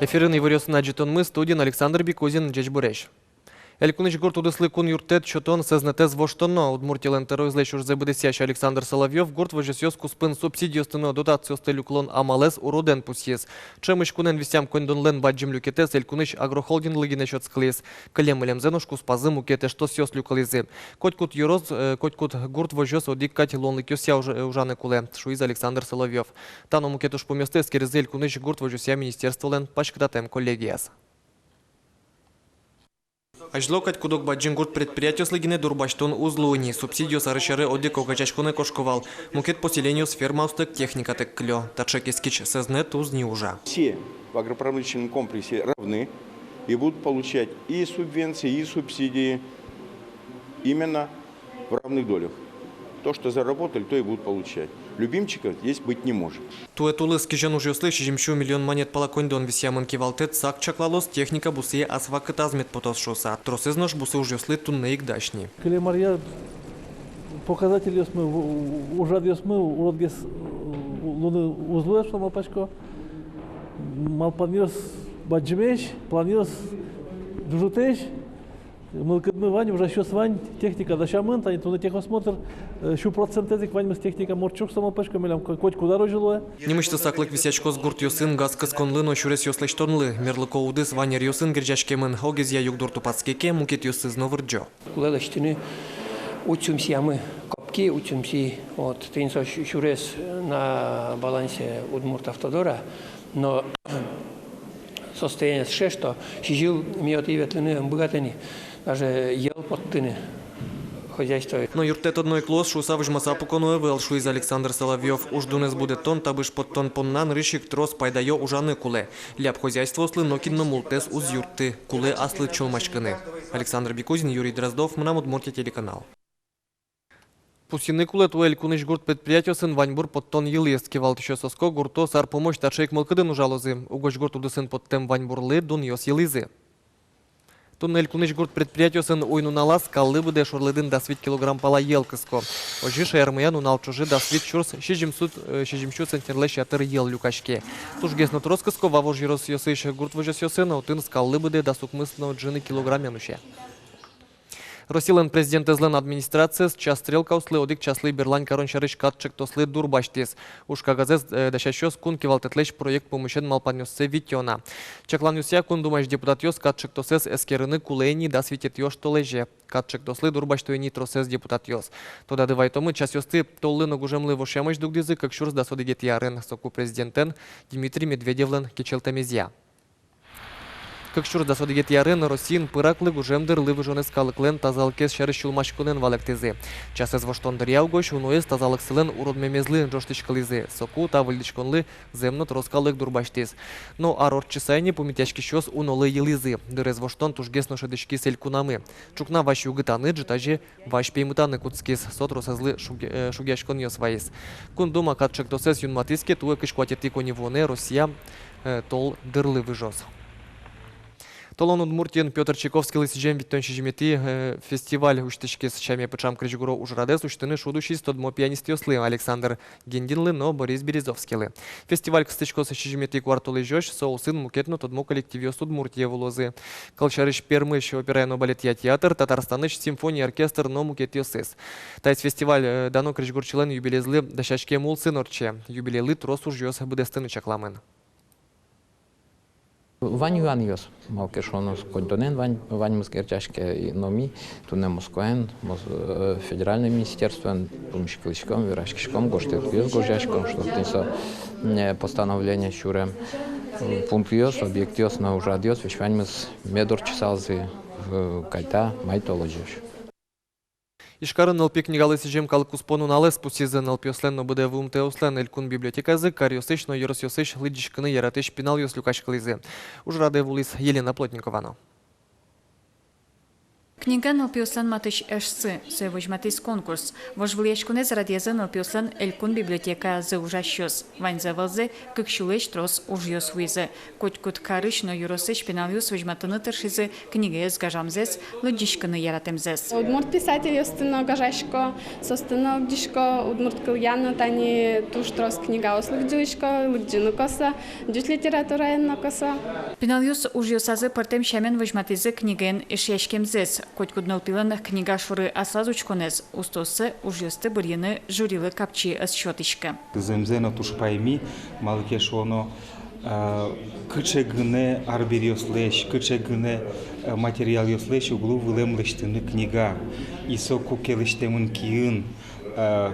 Ефірний виріс на Джитонми, студін Олександр Бікузін, Джечбуреш. Елькунич гурт удыслы кун юртет чотон сезнетез воштоно. Удмуртия лентерой злещуш забыдесящий Александр Соловьев гурт выжесёс куспын субсидию стыно дотацию стелюклон амалес уроден пусьес. Чемыш кунен висям кондон лен баджим люкетес элькунич агрохолдинг лыгинечот склис. Калем илем зенуш куспазы мукете что сёс люкализы. Котькут юроз, котькут гурт выжёс одикать лон лыкёся ужаны куле. Шуиз Александр Соловьев. Тано мукетуш поместес керез элькунич гурт выжёся министерство лен пашкдатем коллегияс. Ажлокать кудок баджингурт предприятие слегине дурбаштон узлуни. Субсидию сарышары одик огачашкуне кошковал. Мукет поселению сфер маустек техника тек клё. Тачек искич сезнет узни уже. Все в агропромышленном комплексе равны и будут получать и субвенции, и субсидии именно в равных долях. То, что заработали, то и будут получать. Любимчиков здесь быть не может. Туэтулы скижен уже услышь, жемчу миллион монет палакондон висямын кивалтет сак чаклалос техника бусы асвакыт азмет потос шоса. Тросызнош бусы уже услы тунне игдашни. Калемарья показатель ясмы, уже ясмы, уродгес луны узлуешь на малпачко. Малпаньос баджимеш, планьос джужутеш. Мы вань уже еще свань техника дашамын, тани туны техосмотр, шу процентезик вань мы с техника морчук самопешка, мелям коть куда рожилуя. Немышты саклык висячко с гурт йосын газкас конлыно шурес йослыш тонлы. Мерлыко удыс ванер йосын гиржашкемын огезя югдурту пацкеке мукет йосы зновырджо. Кулелаштыны учимся мы копки, учимся вот тенсо шурес на балансе Удмуртавтодора, но состояние ше, что жил миот и ветлины богатыни. Даже ел подтыны хозяйство. Но юртет одной клос шуса выжмаса пукону эвел шуиз Александр Соловьев. Уж дунес будет тон, табыш под тон поннан рышик трос пайдайо ужаны куле. Ляп хозяйство ослы нокинно мултес уз юрты. Куле аслы чолмачканы. Александр Бикузин, Юрий Дроздов, Мнам Удмуртия телеканал. Пусины куле туэль куныш гурт предприятие сын ваньбур под тон елест кивалт еще соско гурто сар помощь тачейк малкыдын ужалозы. Угоч гурт удысын под тем ваньбурлы дун йос елизы. Туннель куныш гурт предприятие сын уйну налаз каллы буде шорлыдын да свит килограмм пала ел кыско. Ожи шаярмыян унал чужи да свит чурс шижимшу центнерле шатыр ел люкашке. Туж гесно трос кыско вавож жирос йосыш гурт выжес йосына утын скаллы буде да сукмысно джины килограмм януше. Росилен президент излен администрация час стрелка услы одик часлы берлань корон шарыш катчик тослы дурбаштес. Уж кагазес дашащос кун кивалтетлеш проект помощен малпанёссе витёна. Чакланюся кун думаешь депутат ёс катчик тосес эскерыны кулейни да светит ёш толеже. Катчик тослы дурбаштуени тросес депутат ёс. Тода дывайтомы час ёсты толлы ногужемлы вошемыш дугдизы как шурс да содигет ярен соку президентен Дмитрий Медведевлен кичелтамезия. Как шур да содигет ярен Росин пыраклы гужемдыр лывы жонес калыклен тазалкес шарыш чулмашкунен валектезе. Час из воштондыр яугош уноес тазалык сылен уродмемезлы жоштышкализе. Соку та выльдичконлы земно троскалык дурбаштез. Но арор чесайни помитяшки щос унолы елизы. Дырез воштон тужгес ношедышки селькунамы. Чукна ваш югытаны джитажи ваш пеймытаны куцкес сотросезлы шугяшкон йосваис. Кундума катчик тосес юнматиске туэ кышкватети коневоне Россия тол дырлы выжос. Толон Удмуртиен Петр Чайковский лысижем виттон шижимети фестиваль уштышки с чами пычам крыжгуро ужрадес уштыны шудущий стодмо пианист ёслы Александр Гендинлы, но Борис Березовскилы. Фестиваль кстычко с шижимети кварталы жёш соусын мукетно тодмо коллектив ёс Удмуртия волозы. Колчарыш пермыш операйно балетья театр, Татарстаныш симфония оркестр но мукет ёсыс. Тайс фестиваль дано крыжгурчылен юбилезлы дашашке мулсы норче. Юбилейлы трос уж ёс будестыны чакламын. Вань Юан йос, малкешонус контонен вань мускерчашке номи, туне Москвен, федеральное министерство, помощником, вирашкишком, гоштет йос гожашком, что тенсо постановление щурем пункт йос, объект йос на ужад йос, вещь вань мус медор чесалзы кайта майтологиш. Ишкарын НЛП книгалы сижем калкуспону налес пусизы НЛП ослен но буде вумте ослен элькун библиотеказы кариосыш но йоросьосыш лыдишканы яратыш пинал йос люкашкализы. Уж раде вулис Елена Плотниковано. Книга нылпиослан матыш эшсы, сөйвожматыс конкурс. Вожвлиешкуне зарадезы нылпиослан элькун библиотека зы ужащёс. Вань завалзы кыкшулеш трос ужьёс визы. Котькут карыш но юросыш пеналюс вожматыны тыршизы книга езгажамзес, лодишканы яратемзес. Удмурт писатель остано гажашко, состано гдишко, удмурт кыльяно, тани туш трос книга ослых дюшко, лыгдину коса, дюш литература енно коса. Пеналюс ужьёсазы партем шамен вожматызы книген ишешкемзес. Котькут нылпилан книга шуры асазучконез. Устосы ужьёсты бурьяны журилы капчи асчётышка. Земзено туш пайми, малкеш оно кычегыне арбириослеш, кычегыне материал йослеш углу вылемлештыны книга. Исо кукелештемын киын,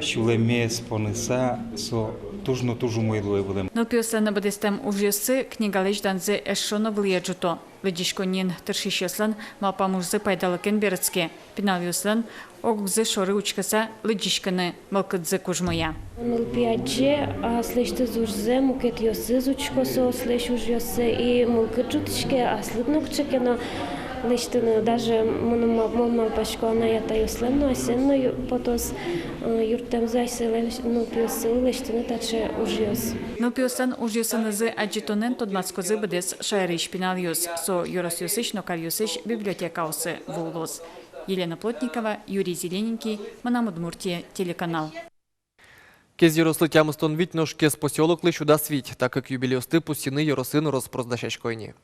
шулемес понеса, со тужно тужу мойлуе вылем. Нылпиослан бадестем ужьёсы книгалеш данзы эшшоно влияджуто. Лыдишконин тыршишеслан малпамужзы пайдалыкен берецке. Пеналюслан огзы шоры учкаса лыдишканы малкыдзы кужмоя. Нылпиадже аслешты зурзе мукет йосы зучкосо слеш ужьёсы и мулкыджутышке аслыднукчекено лештыны даже мон пашко она ята йосленно асенно потос юртемзайсы нылпиосы лештыны таче ужьёс. Нылпиослан ужьёсынызы аджитонен тодмацкозы бадес шайрыш пеналюс. Со юросюсыш нокарюсыш библиотекаусы вулос. Елена Плотникова, Юрий Зелененький, Манам Удмуртия, телеканал. Кез юросли тямыстон вить, но кез поселок лишь уда свить, так как юбилеосты пустины юросыны розпроздащачкойни.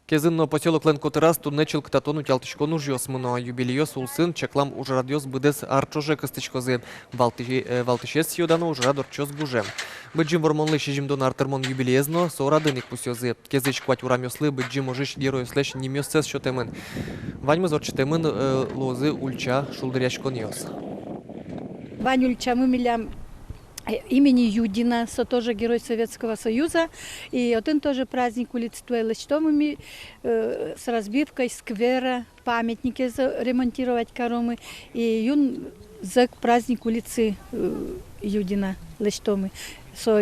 Кезынно поселок лен котырас туннечил ктатону тялтышкон ужьосмыно, а юбилеос улсын чеклам ужрадьос быдес арчоже кыстычкозы, валтышес сьодано ужрадорчос бужем. Быджим вормонлы шижимдон артырмон юбилеезно, сорадыник пусёзы. Кезыч квать урамёслы, быджим ожиш героеслеш немёсцес шотемын. Ваньмыз орчетемын лозы ульча шулдыряшкон йос. Вань Ульча мы милям имени Юдина, тоже герой Советского Союза. И один тоже праздник улицы Туэлэчтомыми с разбивкой сквера, памятники ремонтировать коромы. И юн за праздник улицы Юдина Лэчтомы.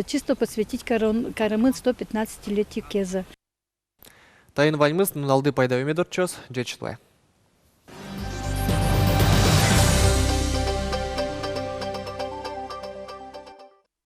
Чисто посвятить коромын 115-летию Кеза. Тайын ваньмыз налды пайдавыме дорчос, джечле.